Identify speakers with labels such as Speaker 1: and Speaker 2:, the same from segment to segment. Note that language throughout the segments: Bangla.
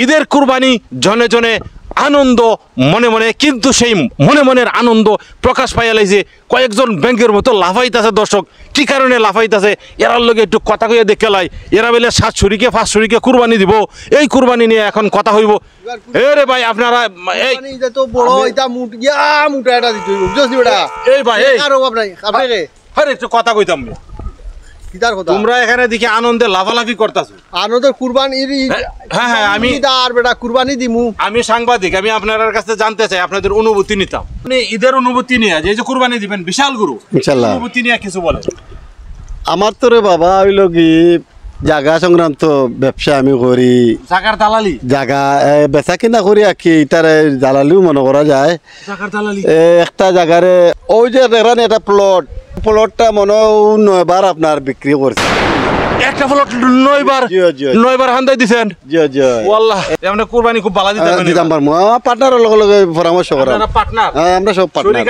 Speaker 1: ঈদের কুরবানি জনে জনে আনন্দ মনে মনে, কিন্তু সেই মনে মনের আনন্দ প্রকাশ পাইয়া লাইছে কয়েকজন ব্যাংকের মতো লাফাইতেছে। দর্শক কি কারণে লাফাইতেছে এরার লগে একটু কথা কইয়া দেখে লাই। এরা বলে 7 শরীকে 5 শরীকে কুরবানি দিব, এই কুরবানি নিয়ে এখন কথা হইব। রে ভাই আপনারা এই
Speaker 2: তো বড় এটা মুটা এটা দিতে হইব বুঝছিস বেটা।
Speaker 1: এই ভাই এই
Speaker 2: আর আপনার আপনারে
Speaker 1: আরে একটু কথা কইতাম না,
Speaker 2: কিদার কথা
Speaker 1: তোমরা এখানে দেখি আনন্দে লাফালাফি করতেছো।
Speaker 2: আনন্দের কুরবানি
Speaker 1: হ্যাঁ হ্যাঁ আমি
Speaker 2: আর বেটা কুরবানি দিমু।
Speaker 1: আমি সাংবাদিক, আমি আপনার কাছে জানতে চাই আপনাদের অনুভূতি নিতাম। মানে ঈদের অনুভূতি নিয়ে যে কুরবানি দিবেন বিশাল গুরু,
Speaker 3: ইনশাআল্লাহ
Speaker 1: অনুভূতি নিয়ে কিছু বলেন।
Speaker 3: আমার তো রে বাবা হইল কি জায়গা সংক্রান্ত ব্যবসা আমি করি,
Speaker 1: জাগার দালালি,
Speaker 3: জায়গা বেচা কিনা করি আর কি, তারে দালালিও মনে করা যায়।
Speaker 1: জাগার দালালি
Speaker 3: একটা জায়গারে ওই যে দেখেন একটা প্লটটা মনে হয় 9 বার আপনার বিক্রি করছে।
Speaker 1: একটা প্লট 9 বার 9 বার হান্দাই দিবেন। জি জি ওয়াল্লাহ এমন কুরবানি খুব ভালো দিতে
Speaker 3: দিতাম পারমু। আমার পার্টনারের লগে পরামর্শ করা।
Speaker 1: আপনারা পার্টনার?
Speaker 3: হ্যাঁ আমরা সব পার্টনার।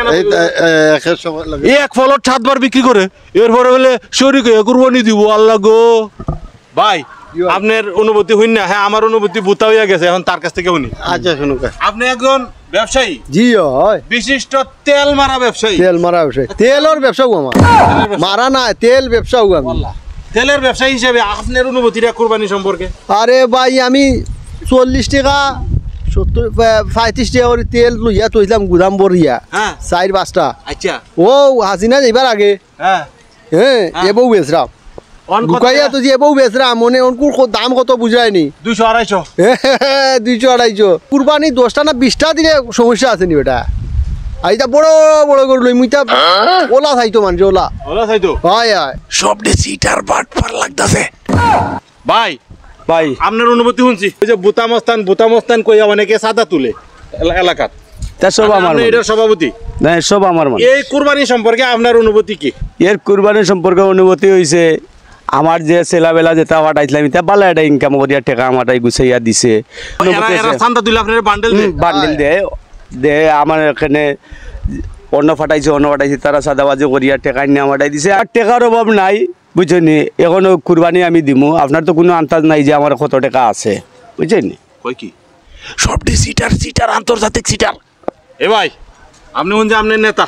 Speaker 1: এই এক প্লট 7 বার বিক্রি করে এরপরে বলে শরীক হয়ে কুরবানি দিব। আল্লাহ গো ভাই আপনার অনুভূতি হইন না? হ্যাঁ আমার অনুভূতি বুতা হইয়া গেছে, এখন তার কাছ থেকে শুনি।
Speaker 3: আচ্ছা শুনুক,
Speaker 1: আপনি একজন ব্যবসায়ী?
Speaker 2: জি হয়,
Speaker 1: বিশিষ্ট তেল মারা ব্যবসায়ী।
Speaker 2: তেল মারা ব্যবসায়ী, তেলের ব্যবসাও আমার মারা না, তেল ব্যবসাও আমি।
Speaker 1: তেলের ব্যবসায়ী হিসেবে আপনার অনুভূতিটা কুরবানি সম্পর্কে?
Speaker 2: আরে ভাই আমি 40 টাকা 35 টাকা করে তেল লইয়া তৈলাম গুদাম বরিয়া।
Speaker 1: হ্যাঁ
Speaker 2: 4-5টা।
Speaker 1: আচ্ছা
Speaker 2: ও হাসিনা যাইবার আগে
Speaker 1: হ্যাঁ
Speaker 2: হ্যাঁ এবৌ বেচরাম গুকাইয়া তো যে এবৌ বেচরাম মনে অনকুর দাম কত বুঝায়নি।
Speaker 1: 200-250
Speaker 2: 200-250 কুরবানি 10টা না 20টা দিলে সমস্যা আছে নি বেটা। আইতা বড় বড় করে লই মুইতা ওলা খাইতো মানুষ, ওলা
Speaker 1: চাইতো।
Speaker 2: হয় হয়
Speaker 1: সব সিটার বাট পার লাগতাছে ভাই।
Speaker 3: ভাই
Speaker 1: আপনার অনুভূতি শুনছি, ওই যে বুতামস্তান কইয়া অনেকে সাদা তুলে এলাকাত,
Speaker 3: তা সব আমার
Speaker 1: আপনি এটার সভাপতি।
Speaker 3: না সব আমার মানে।
Speaker 1: এই কুরবানি সম্পর্কে আপনার অনুভূতি কি?
Speaker 3: এর কুরবানি সম্পর্কে অনুভূতি হইছে আমার যে ছেলেবেলা যেটা পাঠাইছিলাম এটা ভালো একটা ইনকাম করিয়া টাকা আমারটাই গুছাইয়া দিছে।
Speaker 1: চান্দা তুলে আপনার বান্ডেল
Speaker 3: দে আমার এখানে অন্য ফাটাইছে তারা সাদাবাজি করিয়া টাকা নিয়ে আমারটাই দিছে। আর টাকার অভাব নাই বুঝছেন, এখনো কুরবানি আমি দিমু। আপনার তো কোনো আন্দাজ নাই যে আমার কত টাকা আছে বুঝছেন।
Speaker 1: কই কি সব সিটার আন্তর্জাতিক সিটার। এ ভাই আপনি কোন যে আপনার নেতা,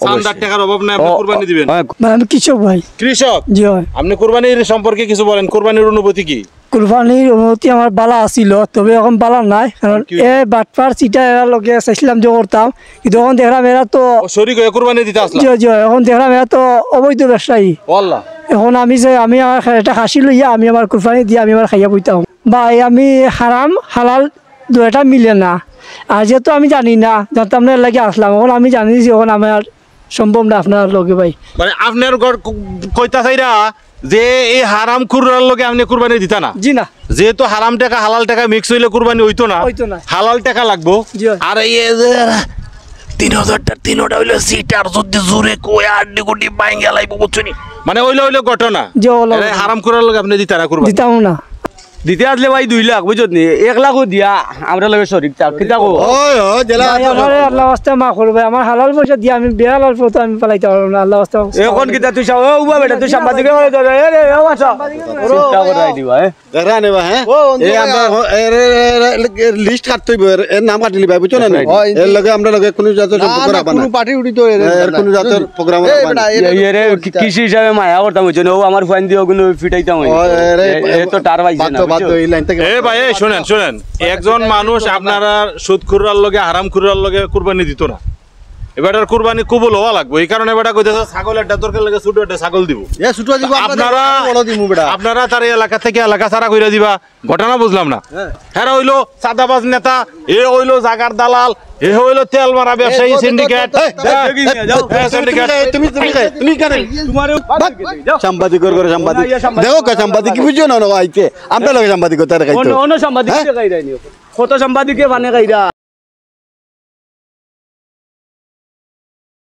Speaker 1: চান্দার টাকার অভাব নাই, আপনি কুরবানি দিবেন?
Speaker 4: আমি কৃষক ভাই।
Speaker 1: কৃষক?
Speaker 4: জি হয়।
Speaker 1: আপনি কুরবানির সম্পর্কে কিছু বলেন, কুরবানির অনুভূতি কি?
Speaker 4: কুরবানির অনুভূতি আমার বালা আছিল, তবে এখন বালা নাই, কারণ এ বাটপার চিটা এরা লগে চাইছিলাম যে করতাম, কিন্তু এখন দেখলাম এরা তো
Speaker 1: শরীক হয়ে কুরবানি দিতে আসলাম।
Speaker 4: জি জি এখন দেখলাম এরা তো অবৈধ ব্যবসায়ী।
Speaker 1: আল্লাহ
Speaker 4: এখন আমি যে আমি আমার একটা খাসি লইয়া আমি আমার কুরবানি দিয়ে আমি আমার খাইয়া বইতাম ভাই। আমি হারাম হালাল দুটা মিলে না, আর যেহেতু আমি জানি না, জানতাম না লাগে আসলাম, এখন আমি জানিছি এখন আমার সম্ভব না আপনার লগে ভাই।
Speaker 1: মানে আপনার কইতা চাইরা যে এই হারাম খুরার লগে আপনি কুরবানি দিতা না?
Speaker 4: জি না,
Speaker 1: যেহেতু হারাম টাকা হালাল টাকা মিক্স হইলে কুরবানি হইতো না, হালাল টাকা লাগবো। আর এই 3000 হইলো সিটার যদি জোরে কই আড্ডি গুডি বাইঙ্গা লাইবো বুঝছনি, মানে হইলো ঘটনা। হারাম খুরার লগে আপনি দিতা না কুরবানি?
Speaker 4: দিতাম না।
Speaker 3: দিতে আসলে ভাই 2 লাখ বুঝত নি, 1 লাখও দিয়া আমরা লগে শরীক চাও কিতা কো।
Speaker 4: আল্লাহ ওয়াস্তে মা করবে, আমার হালাল পয়সা দিয়ে আমি বেহালাল পয়সা আমি পালাইতে পারবো না। আল্লাহ ওয়াস্তে
Speaker 3: এখন কিতা তুই চাও ও বেটা তুই সাংবাদিক করে ধরে এ রে ও আচ্ছা চিন্তা করাই দিবা দেখরা নেবা। হ্যাঁ এই আমরা লিস্ট কাটতে হইব, এর নাম কাটলি ভাই বুঝছ না? এর লগে আমরা লগে কোন জাতের সম্পর্ক রাখবা না,
Speaker 2: কোন পার্টি উঠি তো
Speaker 3: এর কোন জাতের প্রোগ্রাম রাখবা না। এই রে কৃষি হিসাবে মায়া করতাম বুঝছ না, ও আমার ফাইন দিও গুলো ফিটাইতাম। এ তো টার ভাইছে না।
Speaker 1: শুনেন একজন মানুষ আপনারা সুদ খুরার লগে হারাম খুরার লগে কুরবানি দিত না, এবারে কুরবানি কবুল হওয়া লাগবে। এই কারণে বেটা কইতেছে ছাগল একটা দরকার লাগে, ছোট একটা ছাগল দিব। আপনারা তার এলাকা থেকে এলাকা ছাড়া কইরা দিবা, ঘটনা বুঝলাম না। হ্যাঁ হইলো সাদাবাজ নেতা, এ হইলো জাগার দালাল, এ হইলো তেল মারা ব্যবসায়ী সিন্ডিকেট।
Speaker 3: সাংবাদিক করে সাংবাদিক দেখো সাংবাদিক কি বুঝছো না আইতে আমরা লগে সাংবাদিক কত সাংবাদিকে মানে গাইরা